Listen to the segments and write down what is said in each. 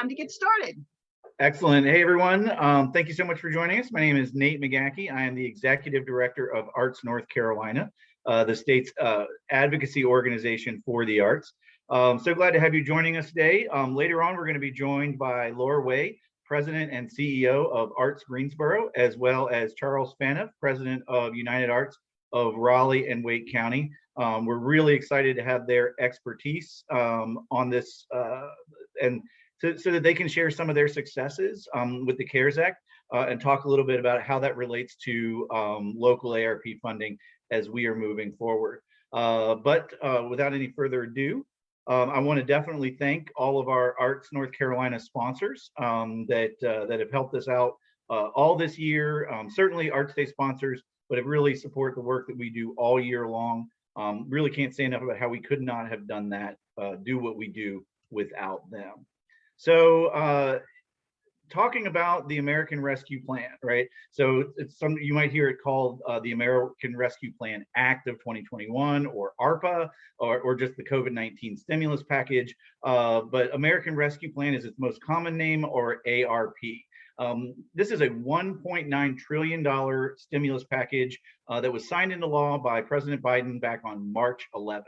Time to get started. Excellent. Hey, everyone. Thank you so much for joining us. My name is Nate McGaha. I am the Executive Director of Arts North Carolina, the state's advocacy organization for the arts. So glad to have you joining us today. Later on, we're going to be joined by Laura Way, President and CEO of Arts Greensboro, as well as Charles Phaneuf, President of United Arts of Raleigh and Wake County. We're really excited to have their expertise on this and so that they can share some of their successes with the CARES Act and talk a little bit about how that relates to local ARP funding as we are moving forward. But without any further ado, I want to definitely thank all of our Arts North Carolina sponsors that have helped us out all this year. Certainly Arts Day sponsors, but have really support the work that we do all year long. Really can't say enough about how we could not have done that, do what we do without them. So talking about the American Rescue Plan, right? So it's something you might hear it called the American Rescue Plan Act of 2021 or ARPA or just the COVID-19 stimulus package. But American Rescue Plan is its most common name, or ARP. This is a $1.9 trillion stimulus package that was signed into law by President Biden back on March 11th.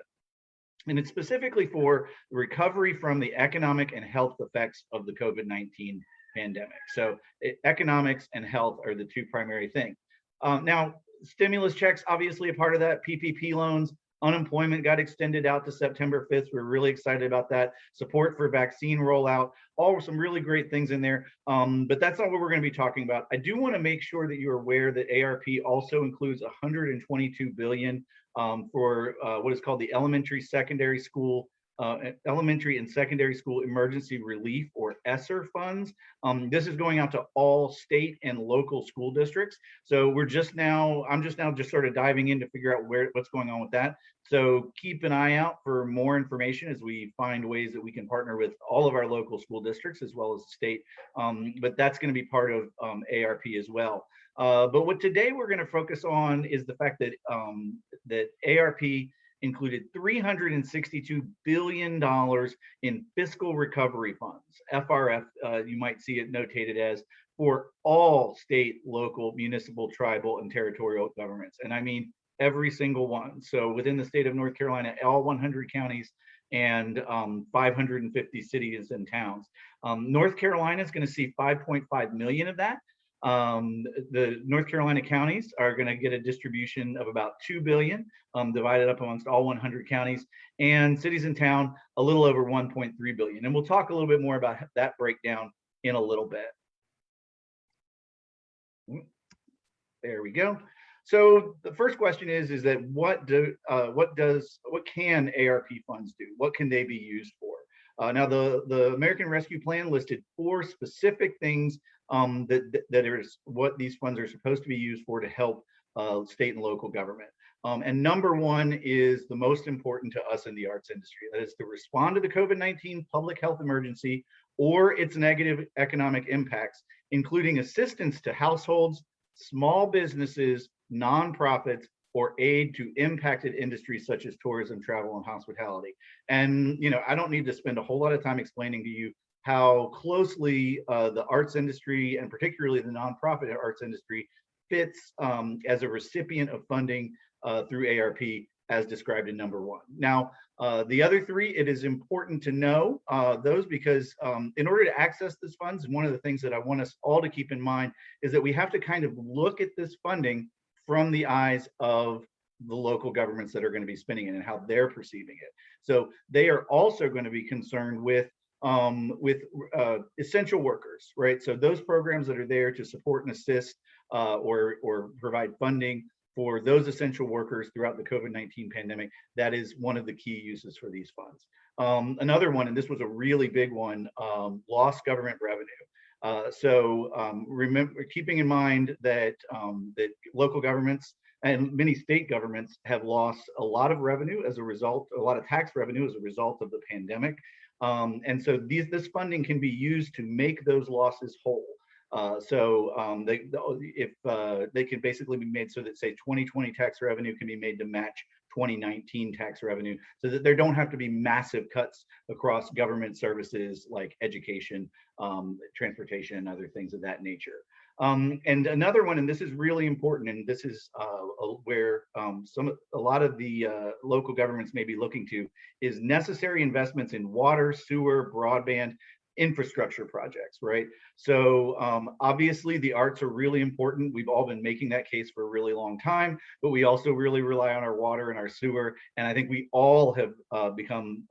And it's specifically for recovery from the economic and health effects of the COVID-19 pandemic. So economics and health are the two primary things. Now, stimulus checks, obviously a part of that, PPP loans, unemployment got extended out to September 5th. We're really excited about that. Support for vaccine rollout, all some really great things in there. But that's not what we're going to be talking about. I do want to make sure that you're aware that ARP also includes $122 billion for what is called the elementary and secondary school emergency relief, or ESSER funds. This is going out to all state and local school districts. So I'm just now sort of diving in to figure out what's going on with that. So keep an eye out for more information as we find ways that we can partner with all of our local school districts as well as the state. But that's going to be part of ARP as well. But what today we're going to focus on is the fact that that ARP included $362 billion in fiscal recovery funds, FRF, you might see it notated as, for all state, local, municipal, tribal, and territorial governments. And I mean every single one. So within the state of North Carolina, all 100 counties and 550 cities and towns. North Carolina is going to see 5.5 million of that. The North Carolina counties are going to get a distribution of about $2 billion, divided up amongst all 100 counties, and cities and town a little over $1.3 billion. And we'll talk a little bit more about that breakdown in a little bit. There we go. So the first question is that what can ARP funds do? What can they be used for? Now, the American Rescue Plan listed 4 specific things that is what these funds are supposed to be used for to help state and local government. And number 1 is the most important to us in the arts industry. That is to respond to the COVID-19 public health emergency or its negative economic impacts, including assistance to households, small businesses, nonprofits, or aid to impacted industries such as tourism, travel, and hospitality. And I don't need to spend a whole lot of time explaining to you how closely the arts industry, and particularly the nonprofit arts industry, fits as a recipient of funding through ARP, as described in number 1. Now, the other 3, it is important to know those because in order to access this funds, one of the things that I want us all to keep in mind is that we have to kind of look at this funding from the eyes of the local governments that are going to be spending it and how they're perceiving it. So they are also going to be concerned with essential workers, right? So those programs that are there to support and assist or provide funding for those essential workers throughout the COVID-19 pandemic, that is one of the key uses for these funds. Another one, and this was a really big one, lost government revenue. Remember, keeping in mind that that local governments and many state governments have lost a lot of revenue as a result, a lot of tax revenue as a result of the pandemic. And so this funding can be used to make those losses whole. They can basically be made so that, say, 2020 tax revenue can be made to match 2019 tax revenue, so that there don't have to be massive cuts across government services like education, transportation, and other things of that nature. And another one, and this is really important, and this is where a lot of the local governments may be looking to, is necessary investments in water, sewer, broadband, infrastructure projects, right? So obviously the arts are really important. We've all been making that case for a really long time, but we also really rely on our water and our sewer. And I think we all have become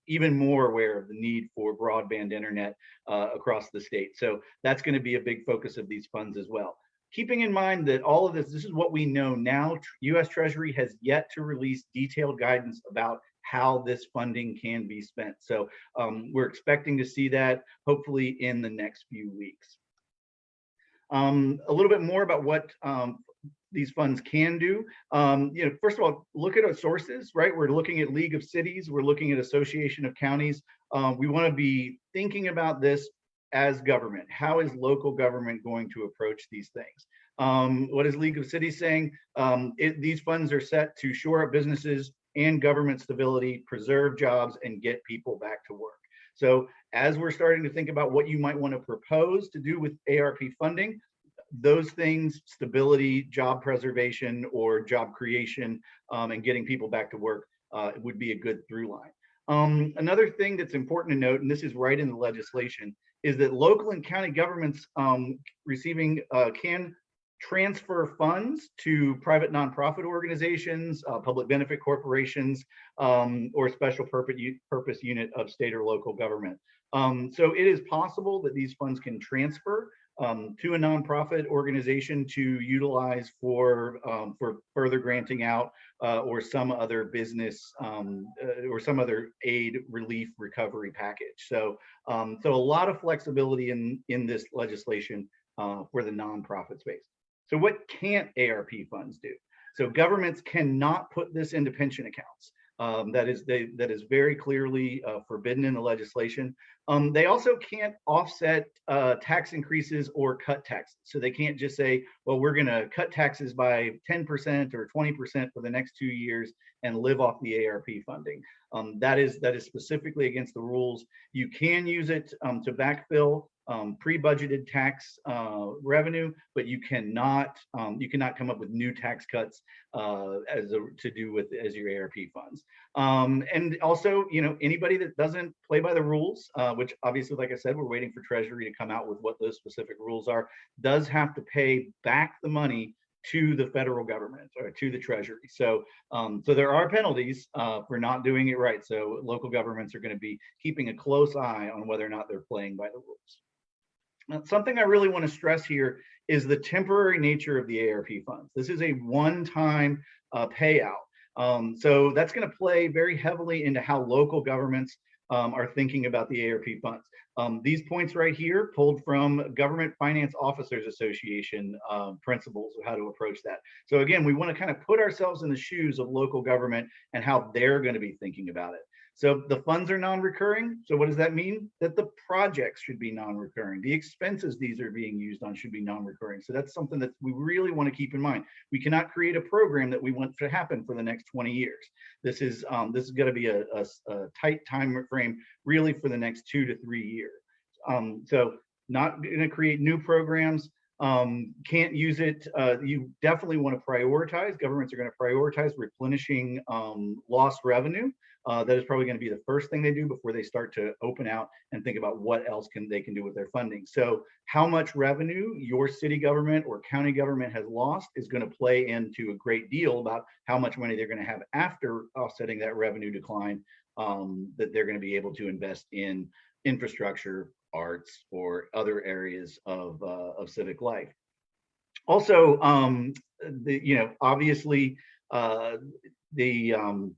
even more aware of the need for broadband internet across the state. So that's going to be a big focus of these funds as well. Keeping in mind that all of this is what we know now. US Treasury has yet to release detailed guidance about how this funding can be spent. So we're expecting to see that hopefully in the next few weeks. A little bit more about what these funds can do. First of all, look at our sources, right? We're looking at League of Cities, we're looking at Association of Counties. We want to be thinking about this as government. How is local government going to approach these things? What is League of Cities saying? These funds are set to shore up businesses and government stability, preserve jobs, and get people back to work. So as we're starting to think about what you might want to propose to do with ARP funding, those things, stability, job preservation, or job creation, and getting people back to work would be a good through line. Another thing that's important to note, and this is right in the legislation, is that local and county governments receiving can transfer funds to private nonprofit organizations, public benefit corporations, or special purpose unit of state or local government. So it is possible that these funds can transfer to a nonprofit organization to utilize for further granting out or some other business or some other aid, relief, recovery package. So so a lot of flexibility in this legislation for the nonprofit space. So what can't ARP funds do? So governments cannot put this into pension accounts. That is very clearly forbidden in the legislation. They also can't offset tax increases or cut taxes. So they can't just say, well, we're going to cut taxes by 10% or 20% for the next 2 years and live off the ARP funding. That is specifically against the rules. You can use it to backfill pre-budgeted tax revenue, but you cannot come up with new tax cuts to do with as your ARP funds. And also, anybody that doesn't play by the rules, which obviously, like I said, we're waiting for Treasury to come out with what those specific rules are, does have to pay back the money to the federal government or to the Treasury. So so there are penalties for not doing it right. So local governments are going to be keeping a close eye on whether or not they're playing by the rules. Now, something I really want to stress here is the temporary nature of the ARP funds. This is a one-time payout. So that's going to play very heavily into how local governments are thinking about the ARP funds. These points right here pulled from Government Finance Officers Association principles of how to approach that. So again, we want to kind of put ourselves in the shoes of local government and how they're going to be thinking about it. So the funds are non-recurring. So what does that mean? That the projects should be non-recurring. The expenses these are being used on should be non-recurring. So that's something that we really want to keep in mind. We cannot create a program that we want to happen for the next 20 years. This is going to be a tight time frame really for the next 2 to 3 years. So not going to create new programs. Can't use it. You definitely want to prioritize. Governments are going to prioritize replenishing lost revenue. That is probably going to be the first thing they do before they start to open out and think about what else they can do with their funding. So how much revenue your city government or county government has lost is going to play into a great deal about how much money they're going to have after offsetting that revenue decline that they're going to be able to invest in infrastructure, arts, or other areas of civic life. Also, obviously, the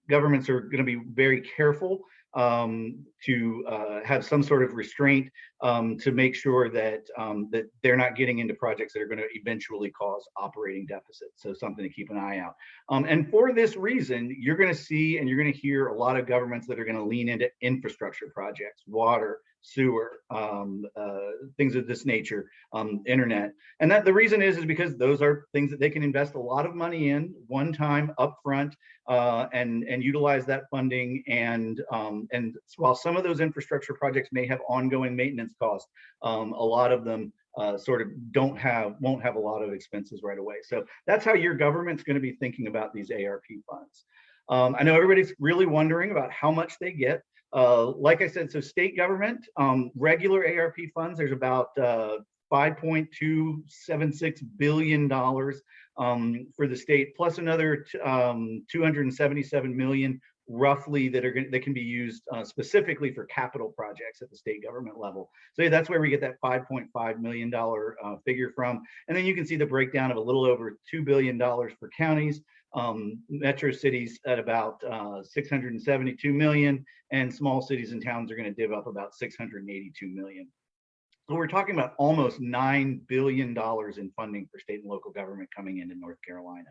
governments are going to be very careful to have some sort of restraint to make sure that that they're not getting into projects that are going to eventually cause operating deficits. So something to keep an eye out. And for this reason, you're going to see and you're going to hear a lot of governments that are going to lean into infrastructure projects, water, sewer, things of this nature, internet. And that the reason is because those are things that they can invest a lot of money in one time upfront, and utilize that funding. And while some of those infrastructure projects may have ongoing maintenance costs, a lot of them sort of won't have a lot of expenses right away. So that's how your government's going to be thinking about these ARP funds. I know everybody's really wondering about how much they get. Like I said, so state government, regular ARP funds, there's about $5.276 billion for the state, plus another 277 million roughly that can be used specifically for capital projects at the state government level. So that's where we get that $5.5 million figure from. And then you can see the breakdown of a little over $2 billion for counties, metro cities at about 672 million, and small cities and towns are going to div up about 682 million. So we're talking about almost $9 billion in funding for state and local government coming into North Carolina.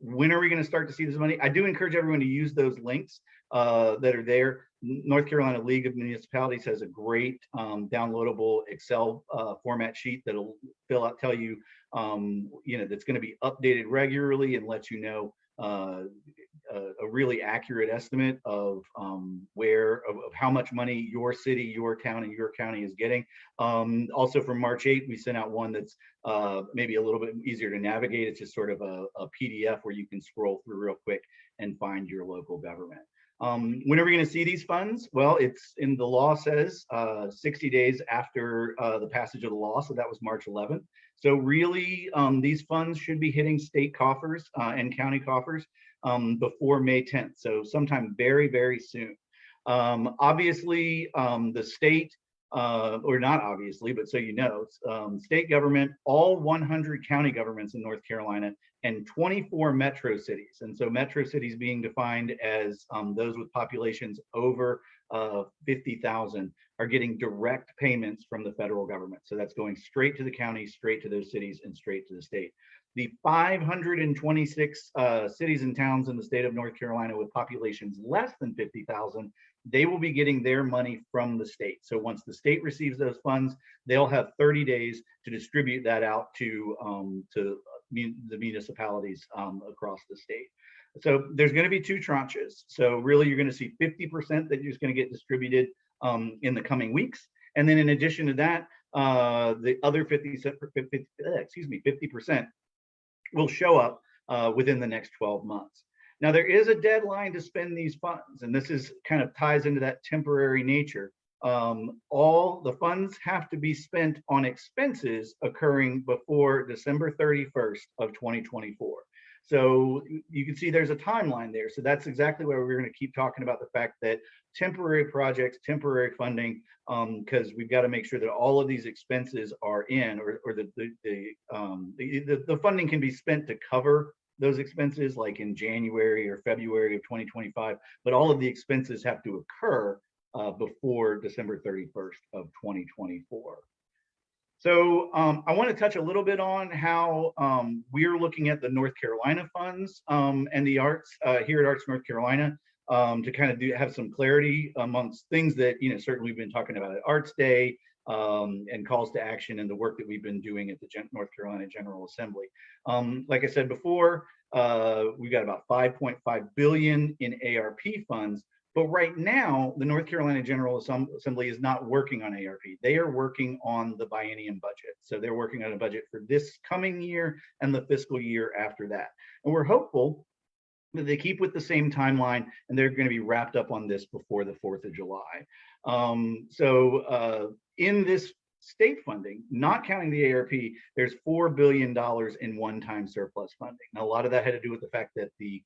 When are we going to start to see this money? I do encourage everyone to use those links that are there. North Carolina League of Municipalities has a great downloadable Excel format sheet that'll tell you, that's going to be updated regularly and let you know a really accurate estimate of how much money your city, your town, and your county is getting. Also from March 8th, we sent out one that's maybe a little bit easier to navigate. It's just sort of a PDF where you can scroll through real quick and find your local government. When are we going to see these funds? Well, it's in the law says 60 days after the passage of the law. So that was March 11th. So really, these funds should be hitting state coffers and county coffers before May 10th. So sometime very, very soon. Obviously, the state, or not obviously, but so you know, state government, all 100 county governments in North Carolina, and 24 metro cities. And so metro cities being defined as those with populations over 50,000 are getting direct payments from the federal government. So that's going straight to the county, straight to those cities, and straight to the state. The 526 cities and towns in the state of North Carolina with populations less than 50,000, they will be getting their money from the state. So once the state receives those funds, they'll have 30 days to distribute that out to the municipalities across the state. So there's going to be two tranches. So really, you're going to see 50% that is going to get distributed in the coming weeks, and then in addition to that, the other 50% will show up within the next 12 months. Now, there is a deadline to spend these funds, and this is kind of ties into that temporary nature. All the funds have to be spent on expenses occurring before December 31st of 2024. So you can see there's a timeline there. So that's exactly why we're going to keep talking about the fact that temporary projects, temporary funding, because we've got to make sure that all of these expenses are in, or the funding can be spent to cover those expenses like in January or February of 2025, but all of the expenses have to occur before December 31st of 2024. So I want to touch a little bit on how we're looking at the North Carolina funds and the arts here at Arts North Carolina to kind of have some clarity amongst things that, certainly we've been talking about at Arts Day and calls to action and the work that we've been doing at the North Carolina General Assembly. Like I said before, we've got about $5.5 billion in ARP funds. But right now, the North Carolina General Assembly is not working on ARP. They are working on the biennium budget. So they're working on a budget for this coming year and the fiscal year after that. And we're hopeful that they keep with the same timeline and they're going to be wrapped up on this before the 4th of July. In this state funding, not counting the ARP, there's $4 billion in one-time surplus funding. Now, a lot of that had to do with the fact that the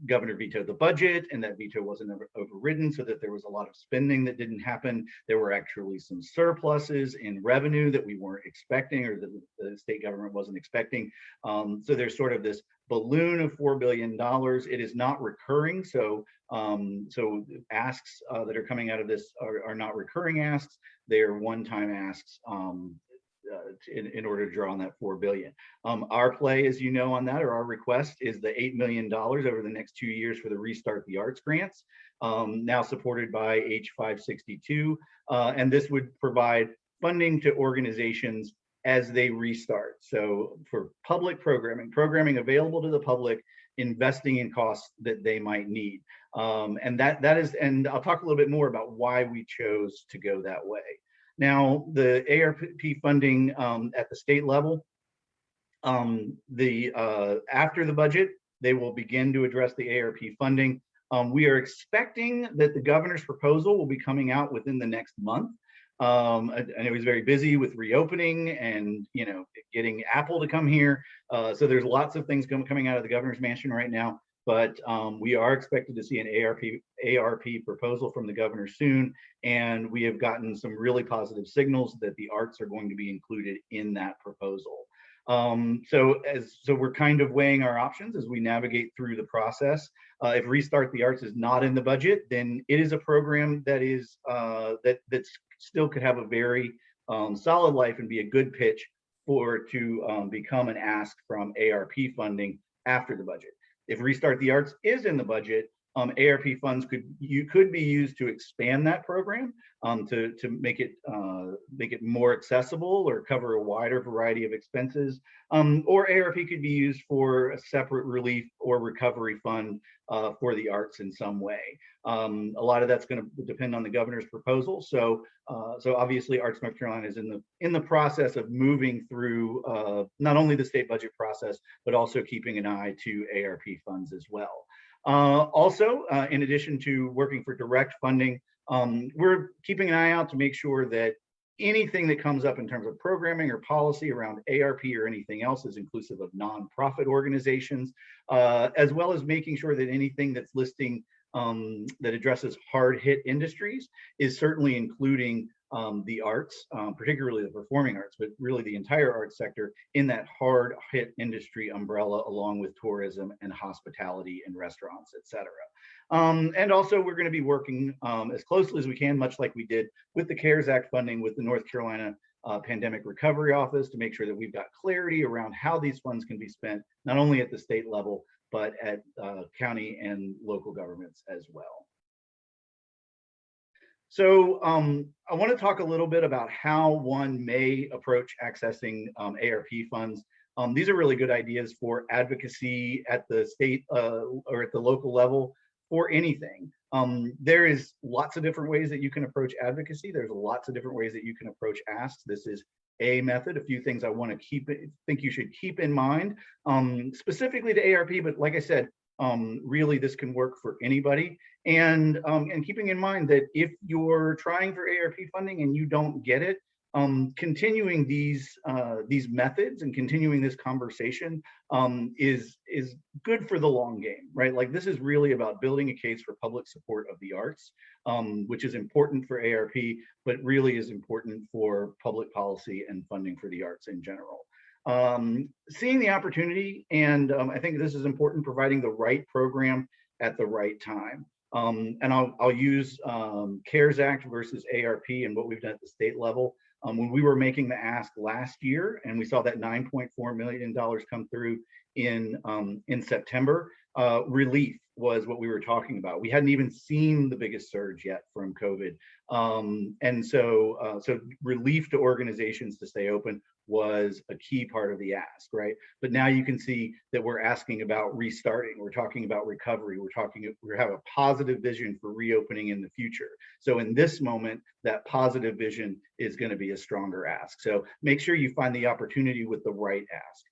governor vetoed the budget, and that veto wasn't overridden, so that there was a lot of spending that didn't happen. There were actually some surpluses in revenue that we weren't expecting, or that the state government wasn't expecting. So there's sort of this balloon of $4 billion. It is not recurring, so asks that are coming out of this are not recurring asks. They are one-time asks in order to draw on that $4 billion. Our play, as you know, on that, or our request, is the $8 million over the next 2 years for the Restart the Arts grants, now supported by H562, and this would provide funding to organizations as they restart. So for public programming available to the public, investing in costs that they might need. And that is, and I'll talk a little bit more about why we chose to go that way. Now, the ARP funding at the state level, after the budget, they will begin to address the ARP funding. We are expecting that the governor's proposal will be coming out within the next month. And it was very busy with reopening and getting Apple to come here. So there's lots of things coming out of the governor's mansion right now. But we are expected to see an ARP proposal from the governor soon, and we have gotten some really positive signals that the arts are going to be included in that proposal. So we're kind of weighing our options as we navigate through the process. If Restart the Arts is not in the budget, then it is a program that is that still could have a very solid life and be a good pitch to become an ask from ARP funding after the budget. If Restart the Arts is in the budget, ARP funds could be used to expand that program, to make it more accessible or cover a wider variety of expenses, or ARP could be used for a separate relief or recovery fund for the arts in some way. A lot of that's going to depend on the governor's proposal. So obviously, Arts North Carolina is in the process of moving through not only the state budget process, but also keeping an eye to ARP funds as well. Also, in addition to working for direct funding, we're keeping an eye out to make sure that anything that comes up in terms of programming or policy around ARP or anything else is inclusive of nonprofit organizations, as well as making sure that anything that's listing that addresses hard hit industries is certainly including the arts, particularly the performing arts, but really the entire arts sector in that hard hit industry umbrella, along with tourism and hospitality and restaurants, et cetera. And also we're going to be working as closely as we can, much like we did with the CARES Act funding with the North Carolina Pandemic Recovery Office, to make sure that we've got clarity around how these funds can be spent, not only at the state level, but at county and local governments as well. So I want to talk a little bit about how one may approach accessing ARP funds. These are really good ideas for advocacy at the state or at the local level for anything. There is lots of different ways that you can approach advocacy. There's lots of different ways that you can approach asks. This is a method. A few things I want to think you should keep in mind, specifically to ARP, but like I said, really this can work for anybody. And keeping in mind that if you're trying for ARP funding and you don't get it, continuing these methods and continuing this conversation is good for the long game, right? Like, this is really about building a case for public support of the arts, which is important for ARP, but really is important for public policy and funding for the arts in general. Seeing the opportunity, and I think this is important, providing the right program at the right time. And I'll use CARES Act versus ARP and what we've done at the state level. When we were making the ask last year, and we saw that $9.4 million come through in September, relief was what we were talking about. We hadn't even seen the biggest surge yet from COVID. And so relief to organizations to stay open was a key part of the ask, right? But now you can see that we're asking about restarting, we're talking about recovery, we have a positive vision for reopening in the future. So in this moment, that positive vision is going to be a stronger ask. So make sure you find the opportunity with the right ask.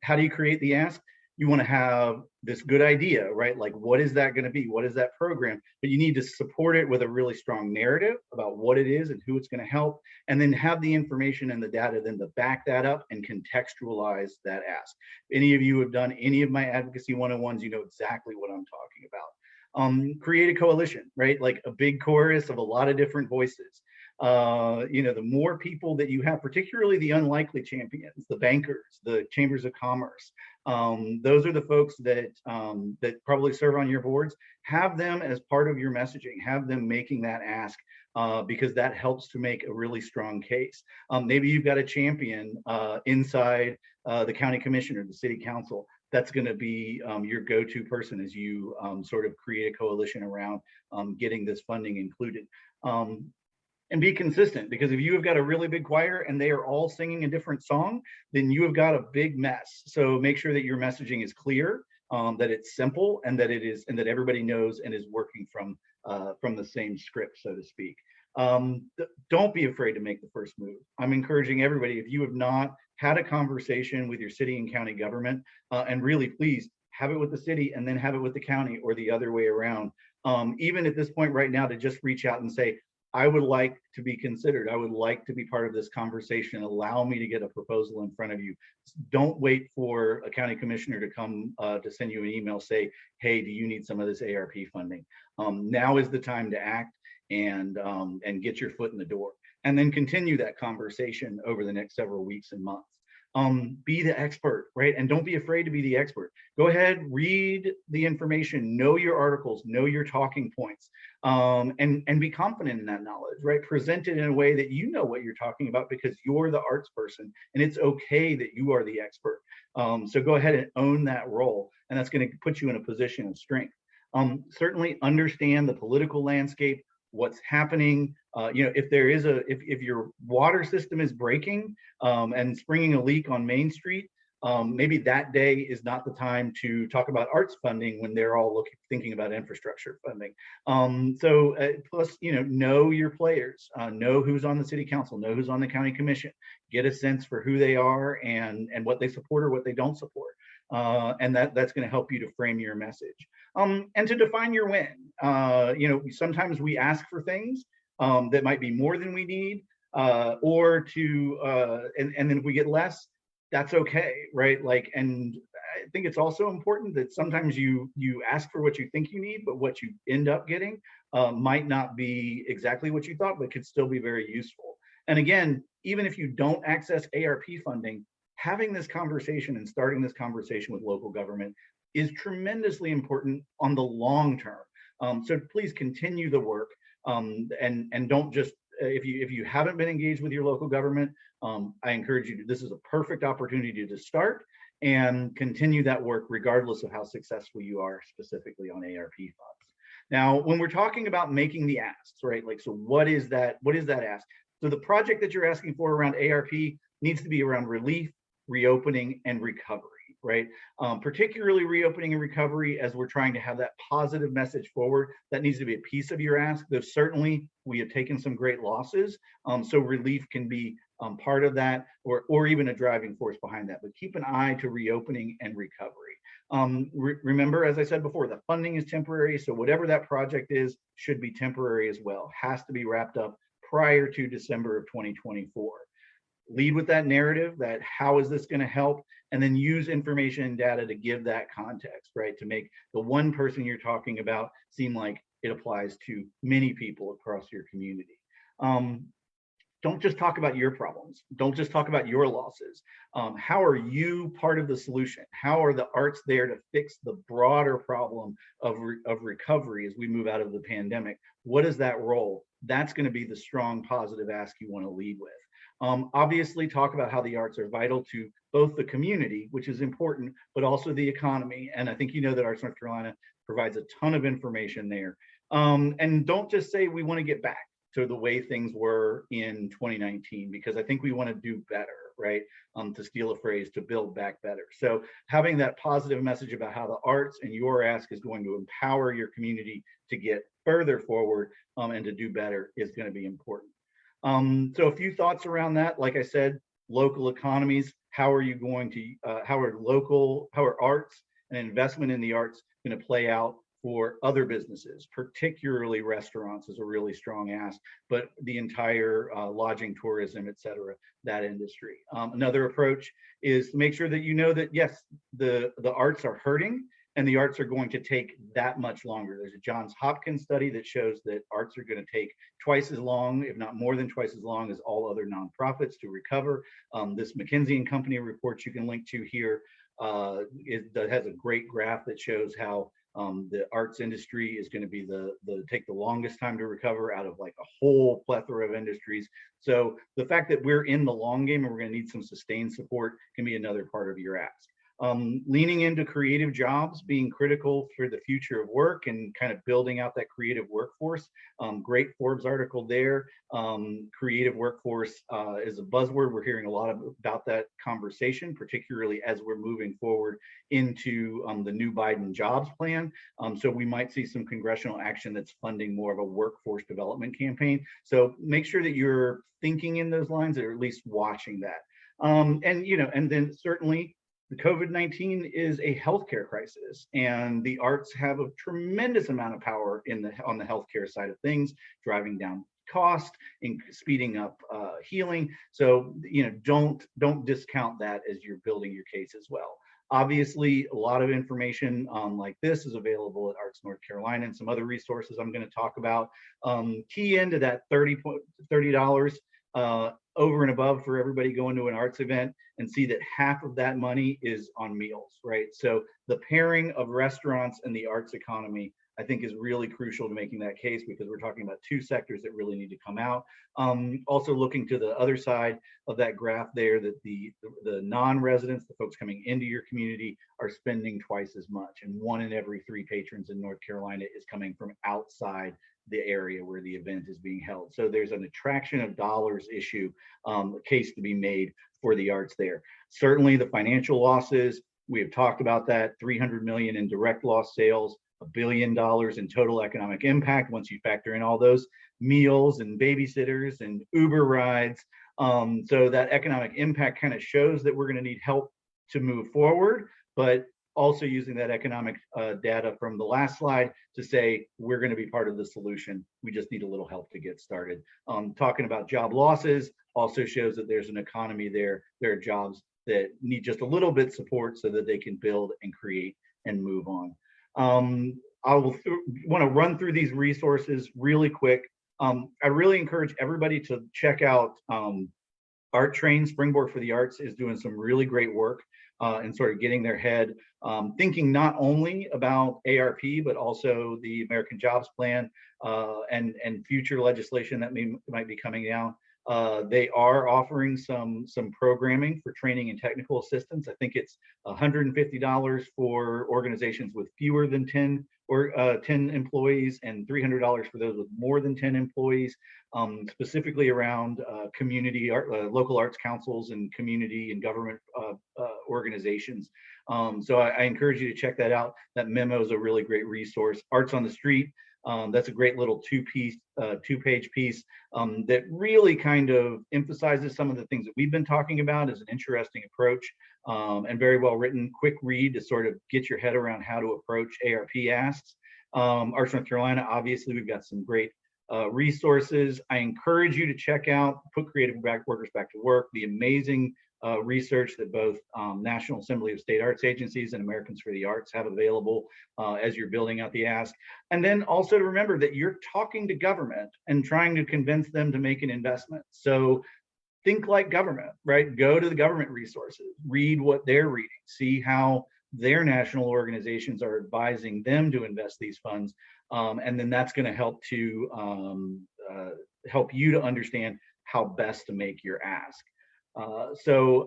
How do you create the ask? You want to have this good idea, right? Like, what is that going to be? What is that program? But you need to support it with a really strong narrative about what it is and who it's going to help, and then have the information and the data then to back that up and contextualize that ask. If any of you have done any of my advocacy 101s, you know exactly what I'm talking about. Create a coalition, right? Like a big chorus of a lot of different voices. The more people that you have, particularly the unlikely champions, the bankers, the chambers of commerce, those are the folks that probably serve on your boards. Have them as part of your messaging, have them making that ask because that helps to make a really strong case. Maybe you've got a champion inside the county commission or the city council that's going to be your go-to person as you sort of create a coalition around getting this funding included. And be consistent, because if you have got a really big choir and they are all singing a different song, then you have got a big mess. So make sure that your messaging is clear, that it's simple, and that everybody knows and is working from the same script, so to speak. Don't be afraid to make the first move. I'm encouraging everybody, if you have not had a conversation with your city and county government, and really please have it with the city and then have it with the county, or the other way around. Even at this point right now, to just reach out and say, I would like to be considered. I would like to be part of this conversation. Allow me to get a proposal in front of you. Don't wait for a county commissioner to come to send you an email, say, hey, do you need some of this ARP funding? Now is the time to act and get your foot in the door, and then continue that conversation over the next several weeks and months. Be the expert, right? And don't be afraid to be the expert. Go ahead, read the information, know your articles, know your talking points, and be confident in that knowledge, right? Present it in a way that you know what you're talking about, because you're the arts person, and it's okay that you are the expert. So go ahead and own that role, and that's going to put you in a position of strength. Certainly understand the political landscape, what's happening. If your water system is breaking and springing a leak on Main Street, maybe that day is not the time to talk about arts funding when they're all thinking about infrastructure funding. Plus, know your players, know who's on the city council, know who's on the county commission, get a sense for who they are and what they support or what they don't support. And that's going to help you to frame your message, and to define your win. Sometimes we ask for things that might be more than we need, and then if we get less, that's okay, right? And I think it's also important that sometimes you ask for what you think you need, but what you end up getting might not be exactly what you thought, but could still be very useful. And again, even if you don't access ARP funding, having this conversation and starting this conversation with local government is tremendously important on the long term. So please continue the work, and don't just, if you haven't been engaged with your local government, I encourage you to, this is a perfect opportunity to start and continue that work regardless of how successful you are specifically on ARP funds. Now, when we're talking about making the asks, right? So what is that ask? So the project that you're asking for around ARP needs to be around relief, reopening, and recovery, right? Particularly reopening and recovery, as we're trying to have that positive message forward, that needs to be a piece of your ask. Though certainly we have taken some great losses, so relief can be part of that, or even a driving force behind that. But keep an eye to reopening and recovery. Remember, as I said before, the funding is temporary, so whatever that project is should be temporary as well. Has to be wrapped up prior to December of 2024. Lead with that narrative, that how is this going to help, and then use information and data to give that context, right? To make the one person you're talking about seem like it applies to many people across your community. Don't just talk about your problems. Don't just talk about your losses. How are you part of the solution? How are the arts there to fix the broader problem of recovery as we move out of the pandemic? What is that role? That's going to be the strong positive ask you want to lead with. Obviously, talk about how the arts are vital to both the community, which is important, but also the economy. And I think you know that Arts North Carolina provides a ton of information there. And don't just say we want to get back to the way things were in 2019, because I think we want to do better, right? To steal a phrase, to build back better. So having that positive message about how the arts and your ask is going to empower your community to get further forward and to do better is going to be important. So a few thoughts around that. Like I said, local economies, how are arts and investment in the arts going to play out for other businesses, particularly restaurants is a really strong ask, but the entire lodging, tourism, et cetera, that industry. Another approach is to make sure that you know that, yes, the arts are hurting, and the arts are going to take that much longer. There's a Johns Hopkins study that shows that arts are going to take twice as long, if not more than twice as long, as all other nonprofits to recover. This McKinsey & Company report you can link to here that has a great graph that shows how The arts industry is going to be take the longest time to recover out of like a whole plethora of industries. So the fact that we're in the long game and we're going to need some sustained support can be another part of your ask. Leaning into creative jobs being critical for the future of work and kind of building out that creative workforce. Great Forbes article there. Creative workforce is a buzzword. We're hearing a lot about that conversation, particularly as we're moving forward into the new Biden jobs plan. So we might see some congressional action that's funding more of a workforce development campaign. So make sure that you're thinking in those lines, or at least watching that. And then certainly the COVID-19 is a healthcare crisis, and the arts have a tremendous amount of power on the healthcare side of things, driving down cost and speeding up healing. So don't discount that as you're building your case as well. Obviously, a lot of information like this is available at Arts North Carolina and some other resources I'm going to talk about. Key into that $30 over and above for everybody going to an arts event, and see that half of that money is on meals, right? So the pairing of restaurants and the arts economy, I think, is really crucial to making that case, because we're talking about two sectors that really need to come out. Also looking to the other side of that graph there, that the non-residents, the folks coming into your community, are spending twice as much, and 1 in every 3 patrons in North Carolina is coming from outside the area where the event is being held. So there's an attraction of dollars issue, case to be made for the arts there. Certainly the financial losses, we have talked about that, 300 million in direct lost sales, $1 billion in total economic impact once you factor in all those meals and babysitters and Uber rides. So that economic impact kind of shows that we're going to need help to move forward, but also using that economic data from the last slide to say we're going to be part of the solution. We just need a little help to get started. Talking about job losses also shows that there's an economy there. There are jobs that need just a little bit support so that they can build and create and move on. I will want to run through these resources really quick. I really encourage everybody to check out Art Train. Springboard for the Arts is doing some really great work and sort of getting their head thinking not only about ARP, but also the American Jobs Plan and future legislation that might be coming down. They are offering some programming for training and technical assistance. I think it's $150 for organizations with fewer than 10 employees, and $300 for those with more than 10 employees, specifically around community local arts councils and community and government organizations. So I encourage you to check that out. That memo is a really great resource. Arts on the Street, that's a great little two-page piece that really kind of emphasizes some of the things that we've been talking about as an interesting approach, and very well written, quick read to sort of get your head around how to approach ARP asks. Arts North Carolina, obviously, we've got some great resources. I encourage you to check out Put Creative Workers Back to Work, the amazing research that both National Assembly of State Arts Agencies and Americans for the Arts have available as you're building out the ask. And then also to remember that you're talking to government and trying to convince them to make an investment. So think like government, right? Go to the government resources, read what they're reading, see how their national organizations are advising them to invest these funds. And then that's going to help help you to understand how best to make your ask. So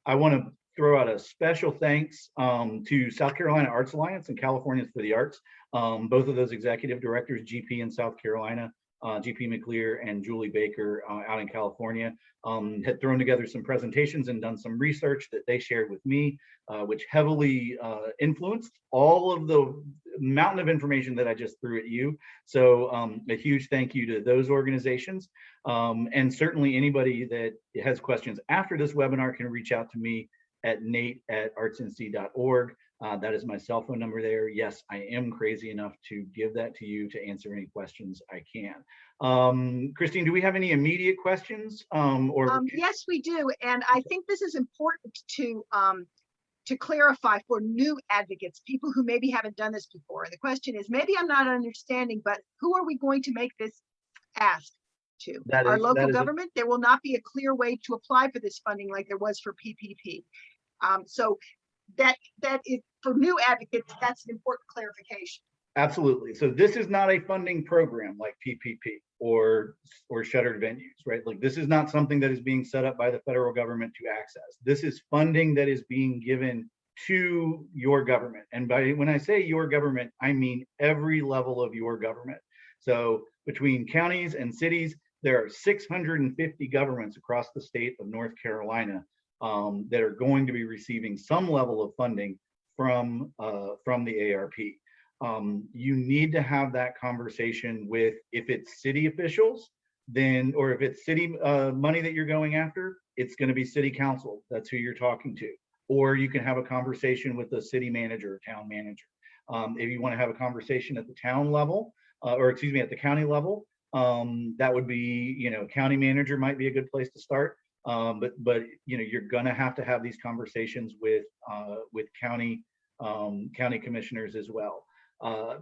I want to throw out a special thanks to South Carolina Arts Alliance and Californians for the Arts. Both of those executive directors, GP in South Carolina, GP McLear and Julie Baker out in California, had thrown together some presentations and done some research that they shared with me, which heavily influenced all of the mountain of information that I just threw at you. So a huge thank you to those organizations. And certainly anybody that has questions after this webinar can reach out to me at nate@artsnc.org. That is my cell phone number there. Yes, I am crazy enough to give that to you to answer any questions I can. Christine, do we have any immediate questions? Yes, we do. And I think this is important to clarify for new advocates, people who maybe haven't done this before. The question is, maybe I'm not understanding, but who are we going to make this ask to? Our local government? There will not be a clear way to apply for this funding like there was for PPP. So that is for new advocates, that's an important clarification. Absolutely. So this is not a funding program like PPP or shuttered venues, right? Like this is not something that is being set up by the federal government to access. This is funding that is being given to your government. And when I say your government, I mean every level of your government. So between counties and cities, there are 650 governments across the state of North Carolina that are going to be receiving some level of funding from the ARP. You need to have that conversation with, if it's city officials, then, or if it's city money that you're going after, it's going to be city council. That's who you're talking to. Or you can have a conversation with the city manager or town manager. If you want to have a conversation at the town level, or excuse me, at the county level, that would be, you know, county manager might be a good place to start. But you know, you're going to have these conversations with county commissioners as well. A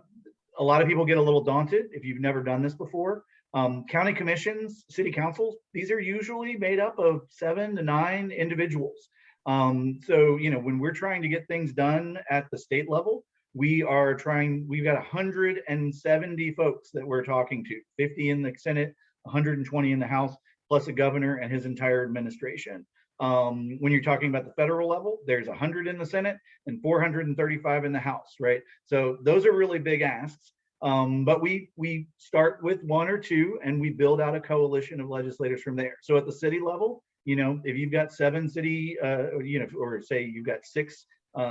lot of people get a little daunted if you've never done this before. County commissions, city councils, these are usually made up of 7 to 9 individuals. So, you know, when we're trying to get things done at the state level, we've got 170 folks that we're talking to, 50 in the Senate, 120 in the House, plus a governor and his entire administration. When you're talking about the federal level, there's 100 in the Senate and 435 in the House, right? So those are really big asks. But we start with 1 or 2 and we build out a coalition of legislators from there. So at the city level, you know, if you've got 7 city, you know, or say you've got 6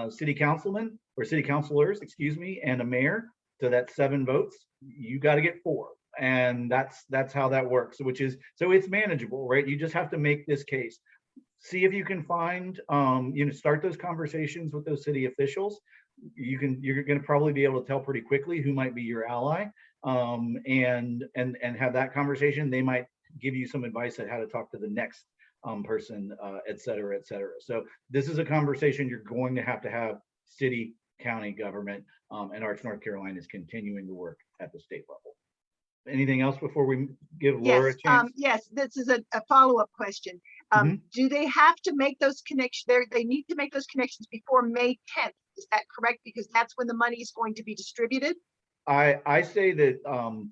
city councilmen or city councilors, excuse me, and a mayor, so that's 7 votes, you got to get 4. And that's how that works, which is, so it's manageable, right? You just have to make this case. See if you can find, you know, start those conversations with those city officials. You're going to probably be able to tell pretty quickly who might be your ally, and have that conversation. They might give you some advice on how to talk to the next person, et cetera, et cetera. So this is a conversation you're going to have city, county government, and Arts North Carolina is continuing to work at the state level. Anything else before we give Laura a chance? Yes, this is a follow-up question. Do they have to make those connections? They need to make those connections before May 10th. Is that correct? Because that's when the money is going to be distributed. I say that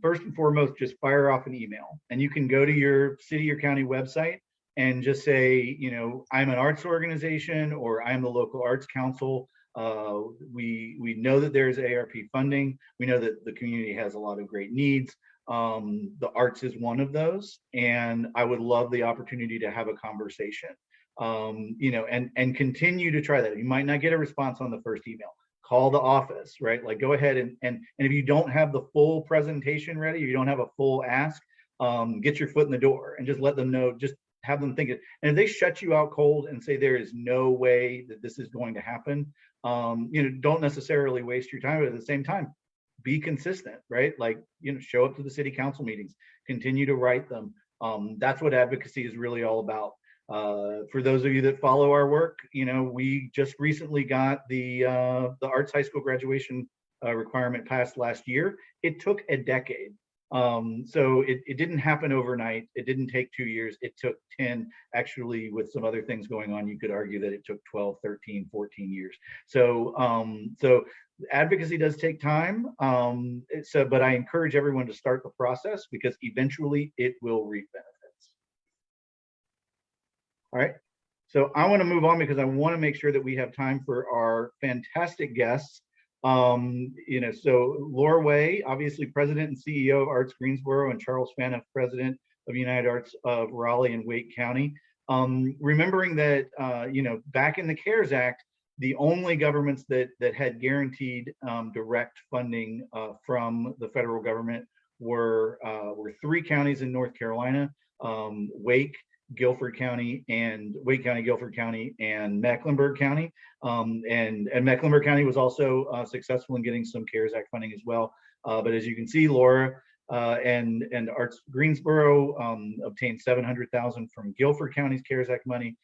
first and foremost, just fire off an email, and you can go to your city or county website and just say, you know, I'm an arts organization or I'm the local arts council. We know that there's ARP funding. We know that the community has a lot of great needs. The arts is one of those, and I would love the opportunity to have a conversation, you know, and continue to try that. You might not get a response on the first email. Call the office, right? Like go ahead and if you don't have the full presentation ready, you don't have a full ask, get your foot in the door and just let them know, just have them think it. And if they shut you out cold and say there is no way that this is going to happen, you know, don't necessarily waste your time, but at the same time, be consistent, right? Like, you know, show up to the city council meetings, continue to write them. That's what advocacy is really all about. For those of you that follow our work, you know, we just recently got the arts high school graduation requirement passed last year. It took a decade. So it didn't happen overnight. It didn't take 2 years. It took 10. Actually, with some other things going on, you could argue that it took 12, 13, 14 years. So so advocacy does take time. But I encourage everyone to start the process because eventually it will reap benefits. All right. So I want to move on because I want to make sure that we have time for our fantastic guests. You know, so Laura Way, obviously President and CEO of Arts Greensboro, and Charles Faniff, President of United Arts of Raleigh and Wake County. Remembering that, you know, back in the CARES Act, the only governments that had guaranteed direct funding from the federal government were 3 counties in North Carolina, Wake County, Guilford County, and Mecklenburg County. And Mecklenburg County was also successful in getting some CARES Act funding as well. But as you can see, Laura and Arts Greensboro obtained $700,000 from Guilford County's CARES Act money.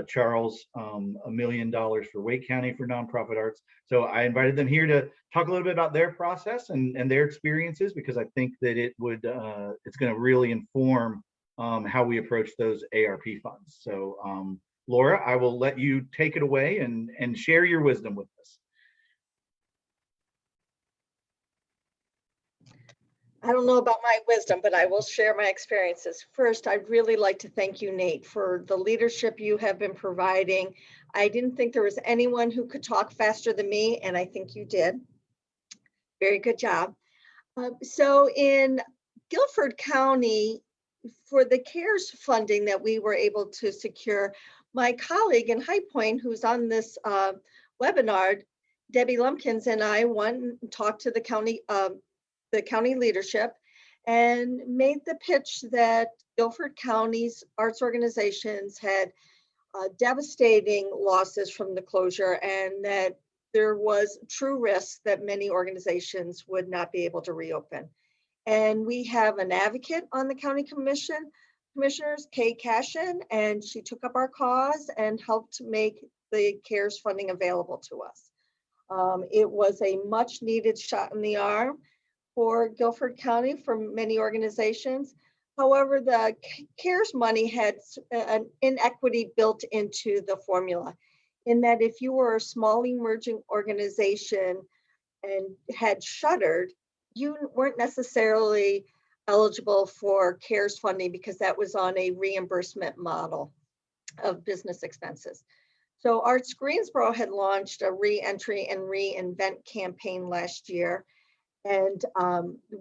Charles, $1 million for Wake County for nonprofit arts. So I invited them here to talk a little bit about their process and their experiences, because I think that it's going to really inform how we approach those ARP funds. So Laura, I will let you take it away and share your wisdom with us. I don't know about my wisdom, but I will share my experiences. First, I'd really like to thank you, Nate, for the leadership you have been providing. I didn't think there was anyone who could talk faster than me, and I think you did. Very good job. So in Guilford County, for the CARES funding that we were able to secure, my colleague in High Point, who's on this webinar, Debbie Lumpkins, and I went and talked to the county leadership and made the pitch that Guilford County's arts organizations had devastating losses from the closure, and that there was true risk that many organizations would not be able to reopen. And we have an advocate on the county commissioners, Kay Cashin, and she took up our cause and helped make the CARES funding available to us. It was a much needed shot in the arm for Guilford County, for many organizations. However, the CARES money had an inequity built into the formula, in that if you were a small emerging organization and had shuttered, you weren't necessarily eligible for CARES funding because that was on a reimbursement model of business expenses. So Arts Greensboro had launched a re-entry and reinvent campaign last year. And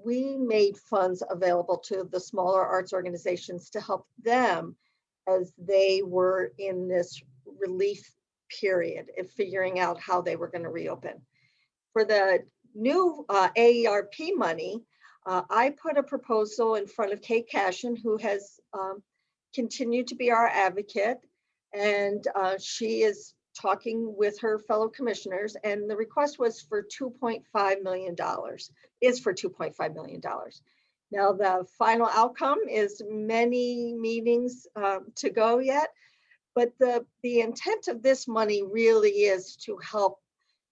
we made funds available to the smaller arts organizations to help them as they were in this relief period of figuring out how they were going to reopen. For the new AERP money, I put a proposal in front of Kate Cashin, who has continued to be our advocate, and she is talking with her fellow commissioners, and the request was for $2.5 million, is for $2.5 million. Now, the final outcome is many meetings to go yet, but the intent of this money really is to help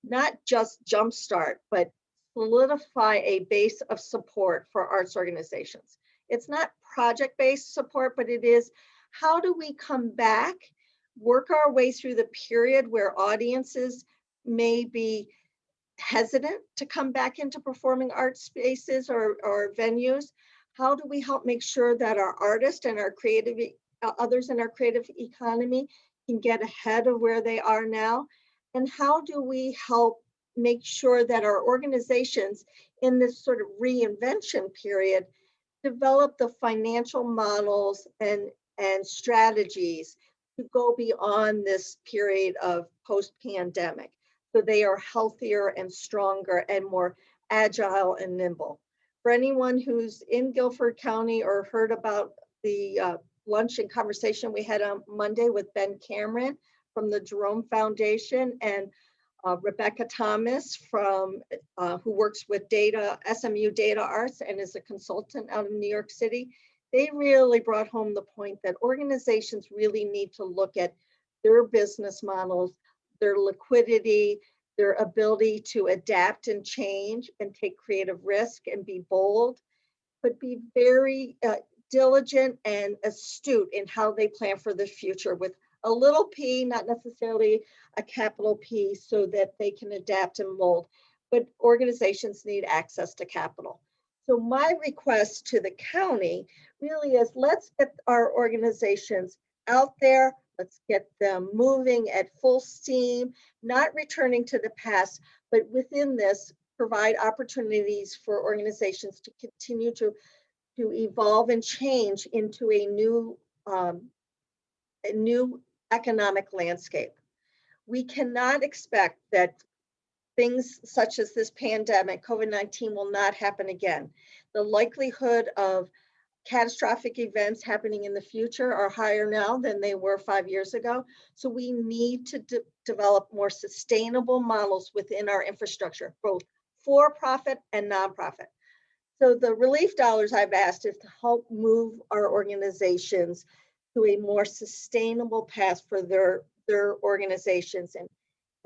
not just jumpstart, but solidify a base of support for arts organizations. It's not project-based support, but it is, how do we come back, work our way through the period where audiences may be hesitant to come back into performing arts spaces or venues? How do we help make sure that our artists and our creative, others in our creative economy can get ahead of where they are now? And how do we help make sure that our organizations in this sort of reinvention period develop the financial models and strategies to go beyond this period of post-pandemic, so they are healthier and stronger and more agile and nimble? For anyone who's in Guilford County or heard about the lunch and conversation we had on Monday with Ben Cameron from the Jerome Foundation, and Rebecca Thomas from who works with SMU Data Arts and is a consultant out of New York City, they really brought home the point that organizations really need to look at their business models, their liquidity, their ability to adapt and change and take creative risk and be bold, but be very diligent and astute in how they plan for the future, with a little p, not necessarily a capital P, so that they can adapt and mold. But organizations need access to capital. So my request to the county really is, let's get our organizations out there, let's get them moving at full steam, not returning to the past, but within this, provide opportunities for organizations to continue to evolve and change into a new economic landscape. We cannot expect that things such as this pandemic, COVID-19, will not happen again. The likelihood of catastrophic events happening in the future are higher now than they were 5 years ago. So we need to develop more sustainable models within our infrastructure, both for-profit and nonprofit. So the relief dollars I've asked is to help move our organizations to a more sustainable path for their organizations.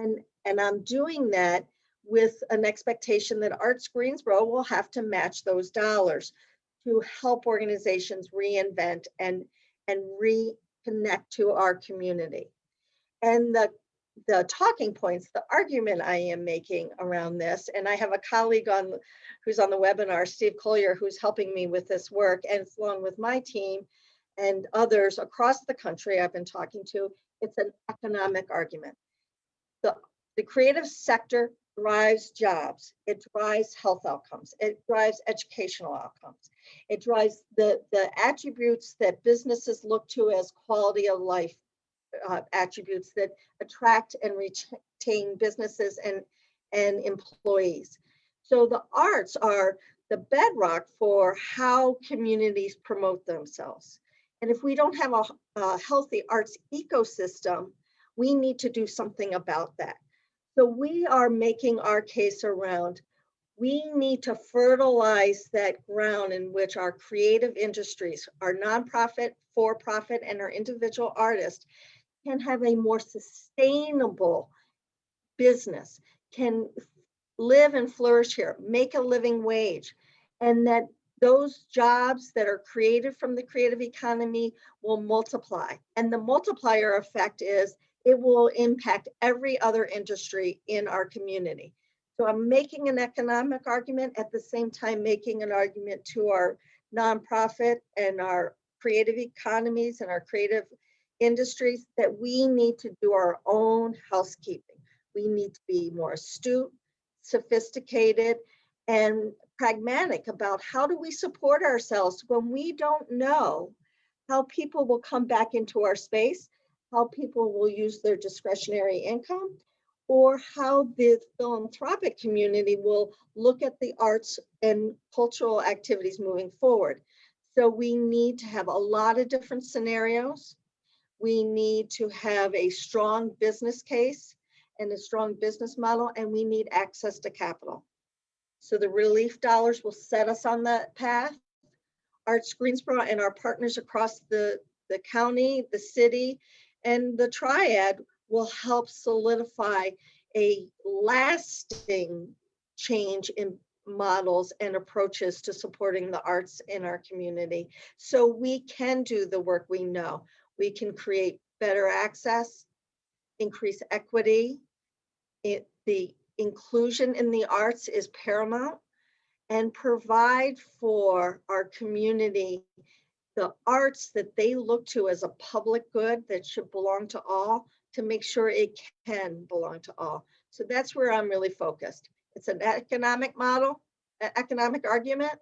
And I'm doing that with an expectation that Arts Greensboro will have to match those dollars to help organizations reinvent and reconnect to our community. And the talking points, the argument I am making around this, and I have a colleague who's on the webinar, Steve Collier, who's helping me with this work, and along with my team and others across the country I've been talking to, it's an economic argument. The creative sector drives jobs, it drives health outcomes, it drives educational outcomes, it drives the attributes that businesses look to as quality of life attributes that attract and retain businesses and employees. So the arts are the bedrock for how communities promote themselves. And if we don't have a healthy arts ecosystem, we need to do something about that. So we are making our case around, we need to fertilize that ground in which our creative industries, our nonprofit, for-profit, and our individual artists can have a more sustainable business, can live and flourish here, make a living wage, and that those jobs that are created from the creative economy will multiply. And the multiplier effect is it will impact every other industry in our community. So I'm making an economic argument, at the same time making an argument to our nonprofit and our creative economies and our creative industries that we need to do our own housekeeping. We need to be more astute, sophisticated, and pragmatic about how do we support ourselves when we don't know how people will come back into our space, how people will use their discretionary income, or how the philanthropic community will look at the arts and cultural activities moving forward. So we need to have a lot of different scenarios. We need to have a strong business case and a strong business model, and we need access to capital. So the relief dollars will set us on that path. Arts Greensboro and our partners across the county, the city, and the triad will help solidify a lasting change in models and approaches to supporting the arts in our community. So we can do the work we know. We can create better access, increase equity. The inclusion in the arts is paramount, and provide for our community the arts that they look to as a public good that should belong to all, to make sure it can belong to all. So that's where I'm really focused. It's an economic model, an economic argument.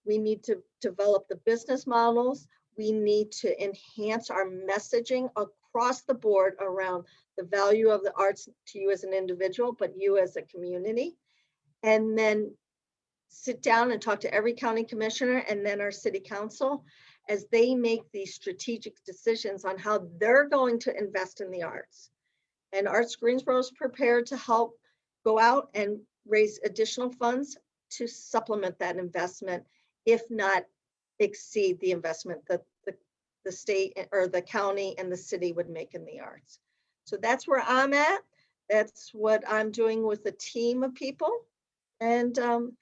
We need to develop the business models. We need to enhance our messaging across the board around the value of the arts to you as an individual, but you as a community. And then sit down and talk to every county commissioner and then our city council as they make these strategic decisions on how they're going to invest in the arts. And Arts Greensboro is prepared to help go out and raise additional funds to supplement that investment, if not exceed the investment that the state or the county and the city would make in the arts. So that's where I'm at. That's what I'm doing with a team of people, and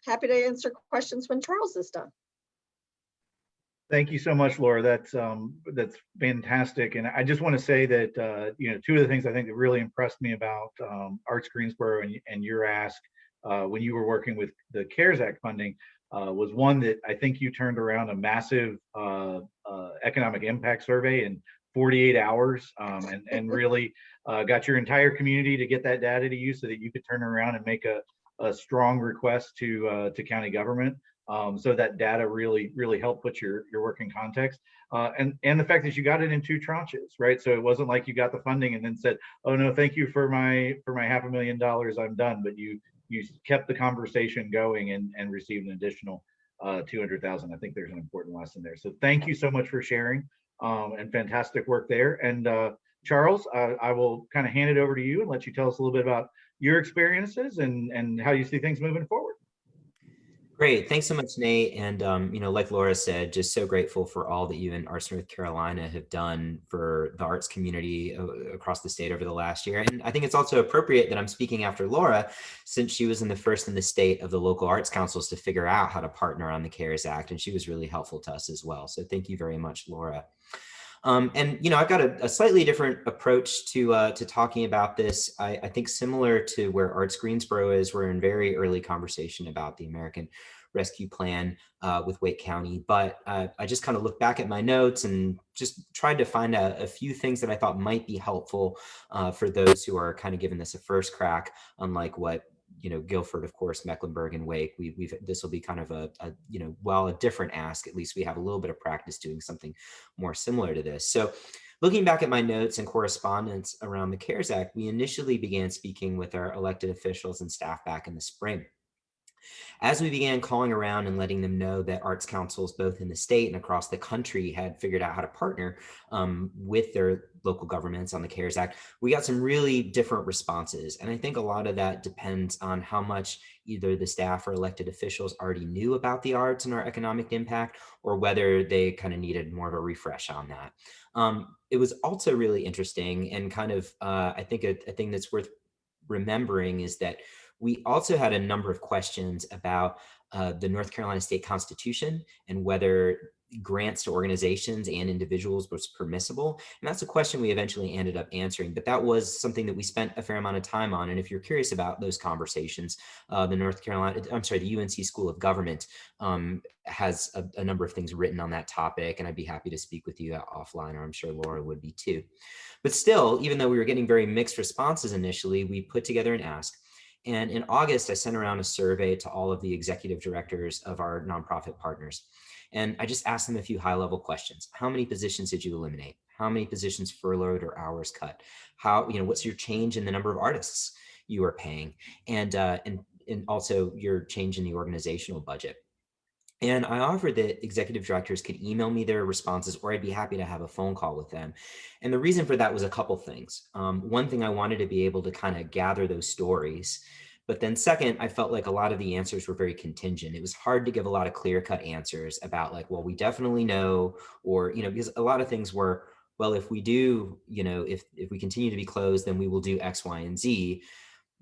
happy to answer questions when Charles is done. Thank you so much, Laura. That's fantastic. And I just want to say that two of the things I think that really impressed me about Arts Greensboro and your ask when you were working with the CARES Act funding was one that I think you turned around a massive economic impact survey in 48 hours and really got your entire community to get that data to you so that you could turn around and make a strong request to county government. So that data really helped put your work in context, and the fact that you got it in 2 tranches, right? So it wasn't like you got the funding and then said, "Oh no, thank you for my $500,000, I'm done." But you kept the conversation going and received an additional $200,000. I think there's an important lesson there. So thank you so much for sharing, and fantastic work there. And Charles, I will kind of hand it over to you and let you tell us a little bit about your experiences and how you see things moving forward. Great. Thanks so much, Nate. And, like Laura said, just so grateful for all that you and Arts North Carolina have done for the arts community across the state over the last year. And I think it's also appropriate that I'm speaking after Laura, since she was in the state of the local arts councils to figure out how to partner on the CARES Act. And she was really helpful to us as well. So thank you very much, Laura. And I've got a slightly different approach to talking about this. I think similar to where Arts Greensboro is, we're in very early conversation about the American Rescue Plan with Wake County. But I just kind of looked back at my notes and just tried to find a few things that I thought might be helpful for those who are kind of giving this a first crack, unlike what Guilford, of course, Mecklenburg, and Wake. This will be kind of while a different ask, at least we have a little bit of practice doing something more similar to this. So looking back at my notes and correspondence around the CARES Act, we initially began speaking with our elected officials and staff back in the spring. As we began calling around and letting them know that arts councils both in the state and across the country had figured out how to partner with their local governments on the CARES Act, we got some really different responses. And I think a lot of that depends on how much either the staff or elected officials already knew about the arts and our economic impact, or whether they kind of needed more of a refresh on that. It was also really interesting, and kind of, I think a thing that's worth remembering is that we also had a number of questions about the North Carolina State Constitution and whether grants to organizations and individuals was permissible. And that's a question we eventually ended up answering, but that was something that we spent a fair amount of time on. And if you're curious about those conversations, the UNC School of Government has a number of things written on that topic, and I'd be happy to speak with you offline, or I'm sure Laura would be too. But still, even though we were getting very mixed responses initially, we put together an ask. And in August, I sent around a survey to all of the executive directors of our nonprofit partners. And I just asked them a few high-level questions. How many positions did you eliminate? How many positions furloughed or hours cut? What's your change in the number of artists you are paying? And also your change in the organizational budget. And I offered that executive directors could email me their responses, or I'd be happy to have a phone call with them. And the reason for that was a couple things. One thing, I wanted to be able to kind of gather those stories. But then second, I felt like a lot of the answers were very contingent. It was hard to give a lot of clear-cut answers about like, well, we definitely know, or, because a lot of things were, well, if we do, if we continue to be closed, then we will do X, Y, and Z.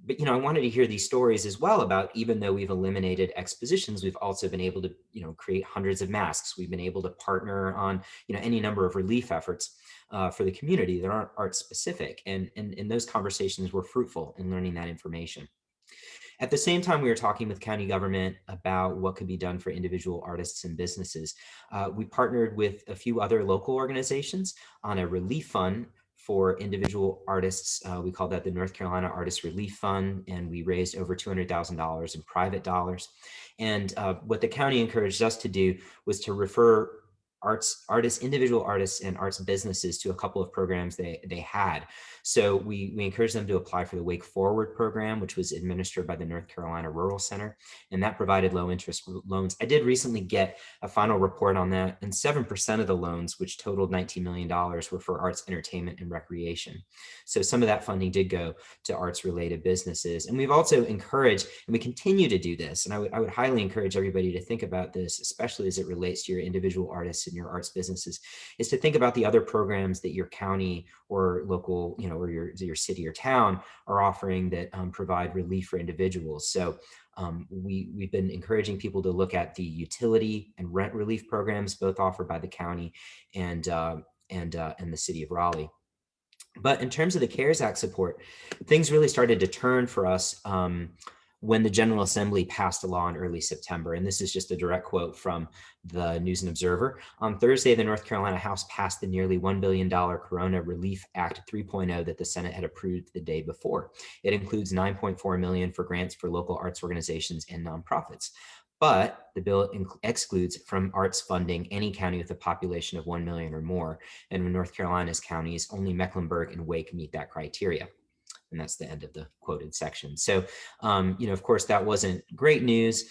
But, I wanted to hear these stories as well about, even though we've eliminated X positions, we've also been able to, create hundreds of masks. We've been able to partner on, any number of relief efforts for the community that aren't art specific. And those conversations were fruitful in learning that information. At the same time, we were talking with county government about what could be done for individual artists and businesses. We partnered with a few other local organizations on a relief fund for individual artists. We call that the North Carolina Artist Relief Fund, and we raised over $200,000 in private dollars. And what the county encouraged us to do was to refer individual artists and arts businesses to a couple of programs they had. So we encouraged them to apply for the Wake Forward program, which was administered by the North Carolina Rural Center, and that provided low interest loans. I did recently get a final report on that, and 7% of the loans, which totaled $19 million, were for arts, entertainment, and recreation. So some of that funding did go to arts related businesses. And we've also encouraged, and we continue to do this, and I would highly encourage everybody to think about this, especially as it relates to your individual artists and your arts businesses, is to think about the other programs that your county or local, or your city or town are offering that provide relief for individuals. So we've been encouraging people to look at the utility and rent relief programs, both offered by the county and the city of Raleigh. But in terms of the CARES Act support, things really started to turn for us when the General Assembly passed a law in early September. And this is just a direct quote from the News and Observer. On Thursday, the North Carolina House passed the nearly $1 billion Corona Relief Act 3.0 that the Senate had approved the day before. It includes $9.4 million for grants for local arts organizations and nonprofits. But the bill excludes from arts funding any county with a population of 1 million or more. And in North Carolina's counties, only Mecklenburg and Wake meet that criteria. And that's the end of the quoted section. So, of course, that wasn't great news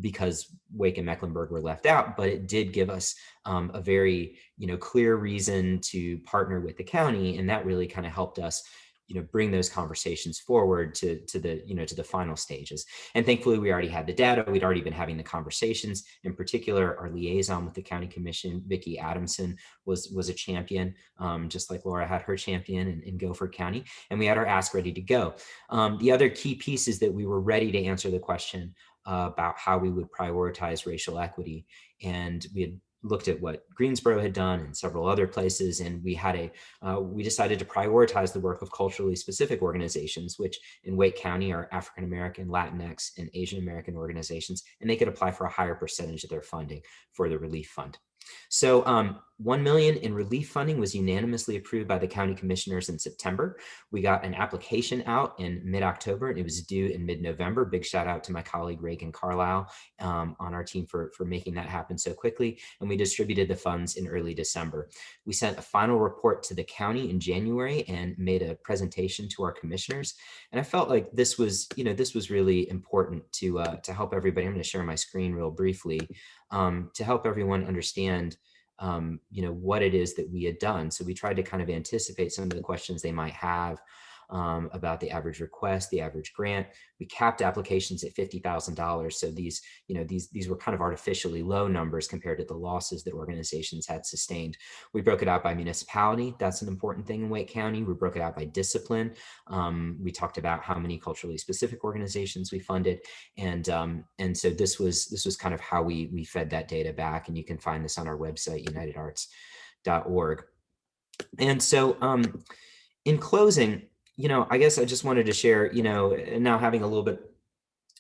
because Wake and Mecklenburg were left out, but it did give us a very, clear reason to partner with the county. And that really kind of helped us, bring those conversations forward to the final stages. And thankfully, we already had the data. We'd already been having the conversations. In particular, our liaison with the county commission, Vicki Adamson, was a champion, just like Laura had her champion in Guilford County. And we had our ask ready to go. The other key piece is that we were ready to answer the question about how we would prioritize racial equity. And we had looked at what Greensboro had done and several other places, and we had we decided to prioritize the work of culturally specific organizations, which in Wake County are African American, Latinx, and Asian American organizations, and they could apply for a higher percentage of their funding for the relief fund. So $1 million in relief funding was unanimously approved by the county commissioners in September. We got an application out in mid-October, and it was due in mid-November. Big shout out to my colleague Reagan Carlisle on our team for making that happen so quickly. And we distributed the funds in early December. We sent a final report to the county in January and made a presentation to our commissioners. And I felt like this was, this was really important to help everybody. I'm going to share my screen real briefly to help everyone understand what it is that we had done. So we tried to kind of anticipate some of the questions they might have about the average request, the average grant. We capped applications at $50,000. So these were kind of artificially low numbers compared to the losses that organizations had sustained. We broke it out by municipality. That's an important thing in Wake County. We broke it out by discipline. We talked about how many culturally specific organizations we funded. And so this was kind of how we fed that data back. And you can find this on our website, unitedarts.org. And so in closing, I guess I just wanted to share, now having a little bit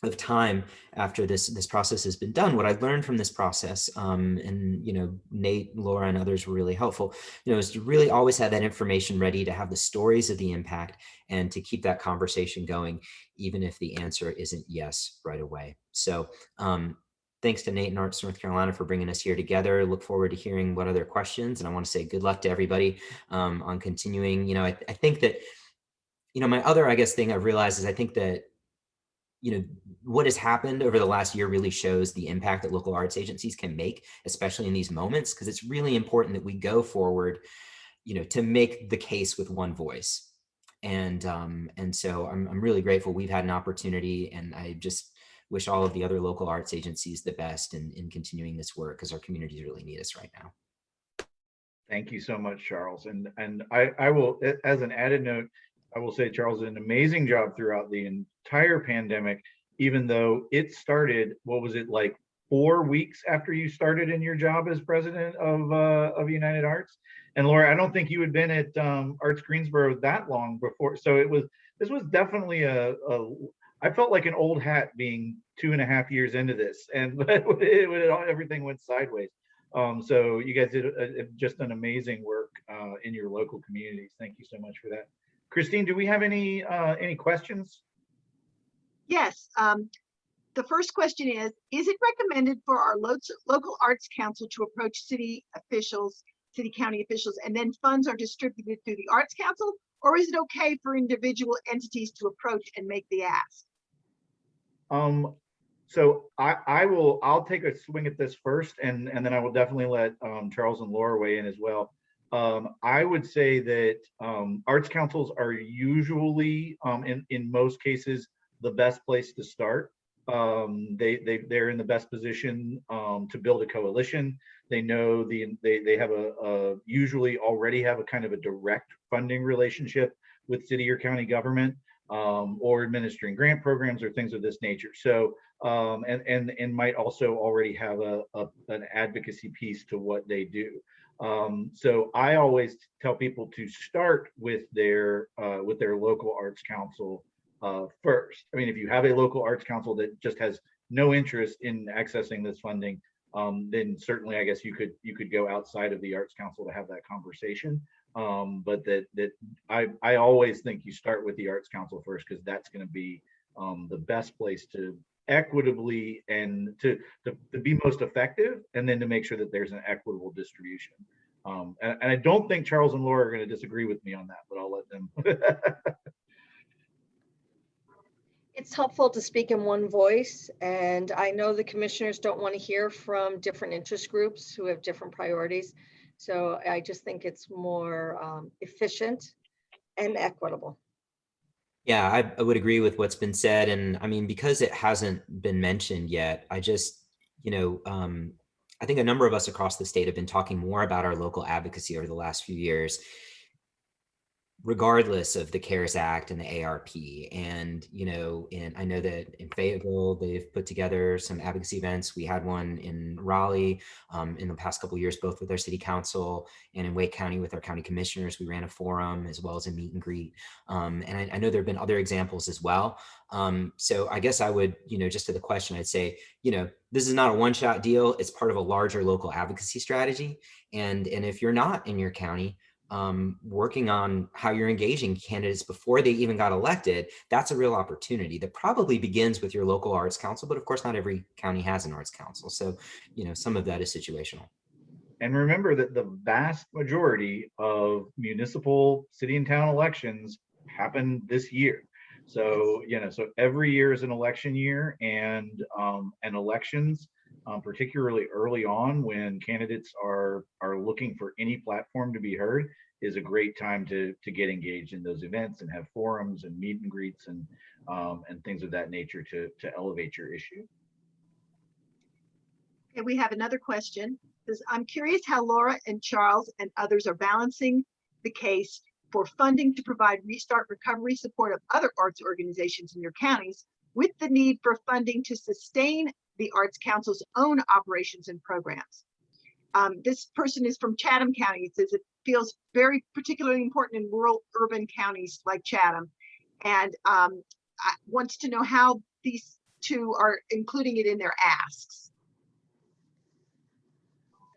of time after this process has been done, what I learned from this process, and Nate, Laura, and others were really helpful, is to really always have that information ready, to have the stories of the impact, and to keep that conversation going, even if the answer isn't yes right away. So thanks to Nate and Arts North Carolina for bringing us here together. Look forward to hearing what other questions, and I want to say good luck to everybody on continuing. I think that my other, I guess, thing I've realized is I think that, what has happened over the last year really shows the impact that local arts agencies can make, especially in these moments, because it's really important that we go forward, to make the case with one voice. And so I'm really grateful we've had an opportunity, and I just wish all of the other local arts agencies the best in continuing this work, because our communities really need us right now. Thank you so much, Charles. And I will, as an added note, I will say Charles did an amazing job throughout the entire pandemic, even though it started, what was it, like 4 weeks after you started in your job as president of United Arts? And Laura, I don't think you had been at Arts Greensboro that long before. So this was definitely I felt like an old hat being 2.5 years into this, and everything went sideways. So you guys did just an amazing work in your local communities. Thank you so much for that. Christine, do we have any questions? Yes. The first question is it recommended for our local arts council to approach city county officials, and then funds are distributed through the arts council? Or is it okay for individual entities to approach and make the ask? So I'll take a swing at this first, and then I will definitely let Charles and Laura weigh in as well. I would say that arts councils are usually, in most cases, the best place to start. They're in the best position to build a coalition. They know they have usually already have a kind of a direct funding relationship with city or county government, or administering grant programs or things of this nature. So and might also already have an advocacy piece to what they do. So I always tell people to start with their local arts council first. I mean, if you have a local arts council that just has no interest in accessing this funding, then certainly I guess you could go outside of the arts council to have that conversation. But I always think you start with the arts council first, because that's going to be the best place to equitably and to be most effective, and then to make sure that there's an equitable distribution. And I don't think Charles and Laura are going to disagree with me on that, but I'll let them. It's helpful to speak in one voice, and I know the commissioners don't want to hear from different interest groups who have different priorities. So I just think it's more efficient and equitable. Yeah, I would agree with what's been said. And I mean, because it hasn't been mentioned yet, I just, I think a number of us across the state have been talking more about our local advocacy over the last few years. regardless of the CARES Act and the ARP. And, and I know that in Fayetteville, they've put together some advocacy events. We had one in Raleigh in the past couple of years, both with our city council and in Wake County with our county commissioners. We ran a forum as well as a meet and greet. And I know there have been other examples as well. So I guess I would, just to the question, I'd say, this is not a one-shot deal. It's part of a larger local advocacy strategy. And if you're not in your county, working on how you're engaging candidates before they even got elected, that's a real opportunity that probably begins with your local arts council, but of course not every county has an arts council. So, some of that is situational. And remember that the vast majority of municipal city and town elections happen this year. So, so every year is an election year, and elections, particularly early on when candidates are looking for any platform to be heard, is a great time to get engaged in those events and have forums and meet and greets and things of that nature to elevate your issue. Okay, we have another question. I'm curious how Laura and Charles and others are balancing the case for funding to provide restart recovery support of other arts organizations in your counties with the need for funding to sustain the Arts Council's own operations and programs. This person is from Chatham County. It says it feels very particularly important in rural urban counties like Chatham, and wants to know how these two are including it in their asks.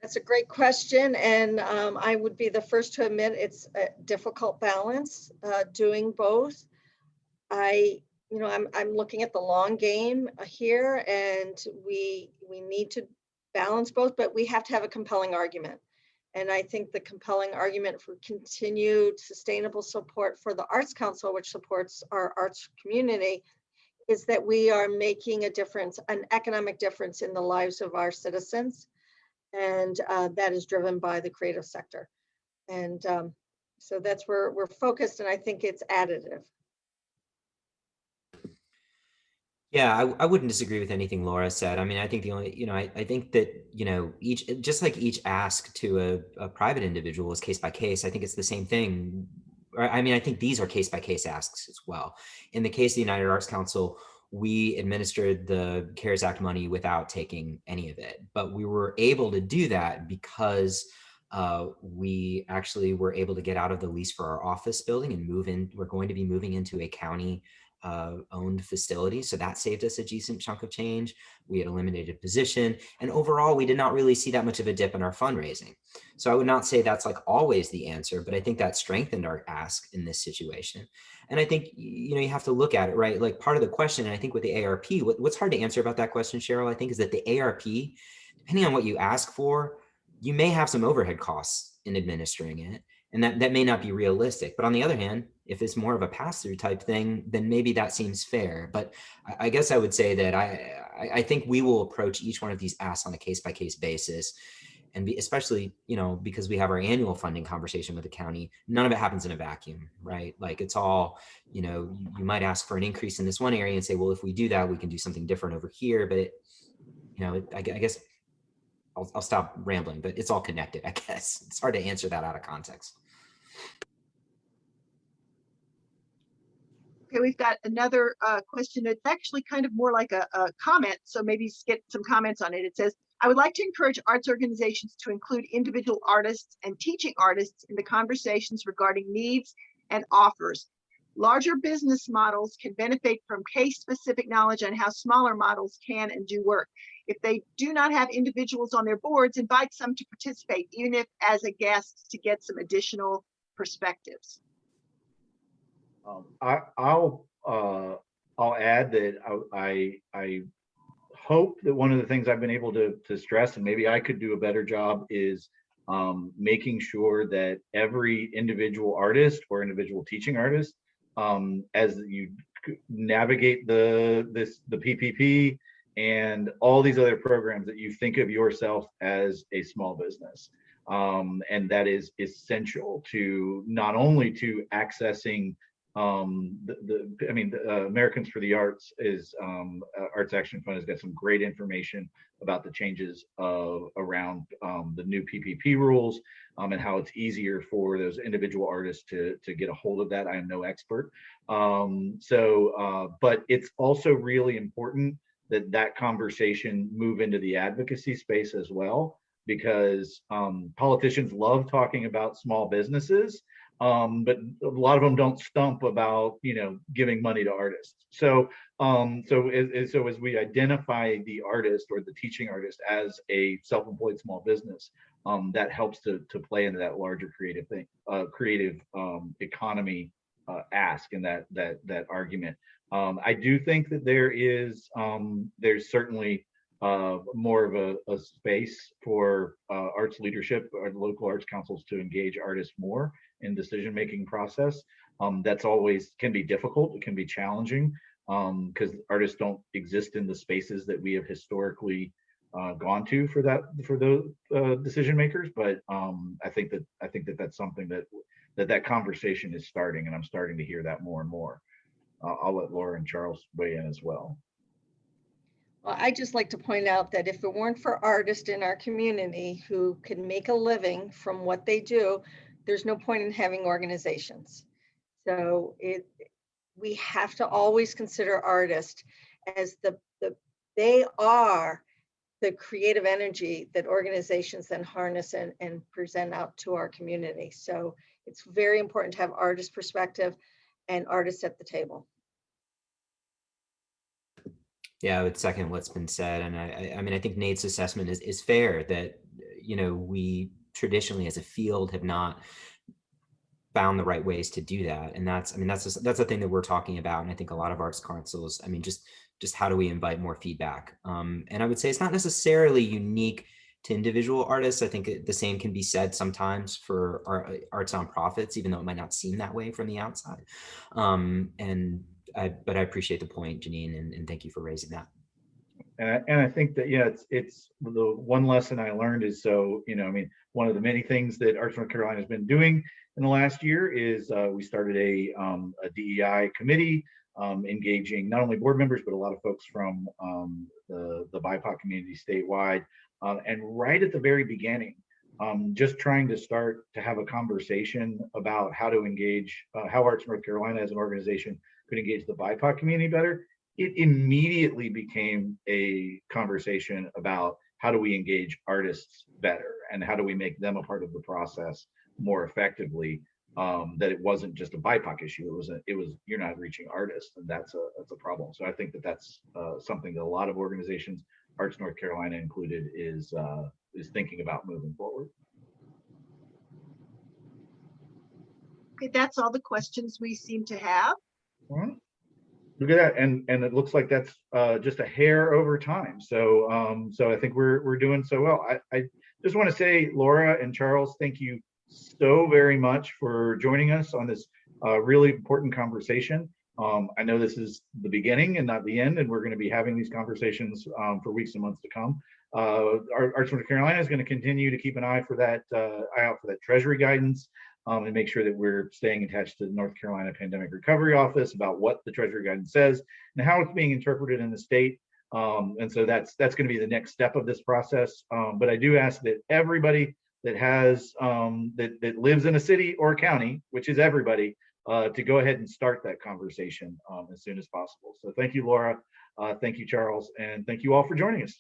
That's a great question, and I would be the first to admit it's a difficult balance doing both. I'm looking at the long game here, and we need to balance both, but we have to have a compelling argument. And I think the compelling argument for continued sustainable support for the Arts Council, which supports our arts community, is that we are making a difference, an economic difference in the lives of our citizens. And that is driven by the creative sector. And so that's where we're focused, and I think it's additive. Yeah, I wouldn't disagree with anything Laura said. I mean, I think the only, I think that, just like each ask to a private individual is case by case, I think it's the same thing. I mean, I think these are case by case asks as well. In the case of the United Arts Council, we administered the CARES Act money without taking any of it, but we were able to do that because we actually were able to get out of the lease for our office building and move in. We're going to be moving into a county owned facility. So that saved us a decent chunk of change. We had eliminated a position, and overall, we did not really see that much of a dip in our fundraising. So I would not say that's like always the answer, but I think that strengthened our ask in this situation. And I think, you have to look at it, right? Like part of the question, and I think with the ARP, what's hard to answer about that question, Cheryl, I think is that the ARP, depending on what you ask for, you may have some overhead costs in administering it. And that may not be realistic. But on the other hand, if it's more of a pass-through type thing, then maybe that seems fair. But I guess I would say that I think we will approach each one of these asks on a case-by-case basis. And especially, because we have our annual funding conversation with the county, none of it happens in a vacuum, right? Like it's all, you might ask for an increase in this one area and say, well, if we do that, we can do something different over here. But I guess I'll stop rambling, but it's all connected, I guess. It's hard to answer that out of context. Okay, we've got another question. It's actually kind of more like a comment, so maybe get some comments on it. It says, I would like to encourage arts organizations to include individual artists and teaching artists in the conversations regarding needs and offers. Larger business models can benefit from case-specific knowledge on how smaller models can and do work. If they do not have individuals on their boards, invite some to participate, even if as a guest, to get some additional perspectives. I'll add that I hope that one of the things I've been able to stress, and maybe I could do a better job, is making sure that every individual artist or individual teaching artist, as you navigate the PPP and all these other programs, that you think of yourself as a small business. And that is essential to not only to accessing the Americans for the Arts is Arts Action Fund has got some great information about the changes around the new PPP rules and how it's easier for those individual artists to get a hold of that. I am no expert, but it's also really important that conversation move into the advocacy space as well, because politicians love talking about small businesses, but a lot of them don't stump about, giving money to artists. So as we identify the artist or the teaching artist as a self-employed small business, that helps to play into that larger creative thing, creative economy ask and that argument. I do think that there's certainly more of a space for arts leadership or local arts councils to engage artists more in decision-making process. That's always can be difficult. It can be challenging because artists don't exist in the spaces that we have historically gone to for those decision makers. But I think that that's something that conversation is starting, and I'm starting to hear that more and more. I'll let Laura and Charles weigh in as well. Well, I just like to point out that if it weren't for artists in our community who can make a living from what they do, there's no point in having organizations. So we have to always consider artists as they are the creative energy that organizations then harness and present out to our community. So it's very important to have artist perspective and artists at the table. Yeah, I would second what's been said. And I think Nate's assessment is fair that, we traditionally as a field have not found the right ways to do that. And that's the thing that we're talking about. And I think a lot of arts councils, just how do we invite more feedback? And I would say it's not necessarily unique to individual artists. I think the same can be said sometimes for arts nonprofits, even though it might not seem that way from the outside. But I appreciate the point, Janine, and thank you for raising that. And I think that, it's the one lesson I learned is, one of the many things that Arts North Carolina has been doing in the last year is we started a DEI committee, engaging not only board members, but a lot of folks from the BIPOC community statewide. And right at the very beginning, just trying to start to have a conversation about how to engage, how Arts North Carolina as an organization could engage the BIPOC community better. It immediately became a conversation about how do we engage artists better and how do we make them a part of the process more effectively. That it wasn't just a BIPOC issue. It was you're not reaching artists, and that's a problem. So I think that's something that a lot of organizations, Arts North Carolina included, is thinking about moving forward. Okay, that's all the questions we seem to have. All right. Look at that, and it looks like that's just a hair over time. So I think we're doing so well. I just want to say, Laura and Charles, thank you so very much for joining us on this really important conversation. I know this is the beginning and not the end, and we're going to be having these conversations for weeks and months to come. Arts North Carolina is going to continue to keep an eye out for that Treasury guidance. And make sure that we're staying attached to the North Carolina Pandemic Recovery Office about what the Treasury guidance says and how it's being interpreted in the state. And so that's going to be the next step of this process. But I do ask that everybody that has that lives in a city or a county, which is everybody, to go ahead and start that conversation as soon as possible. So thank you, Laura. Thank you, Charles, and thank you all for joining us.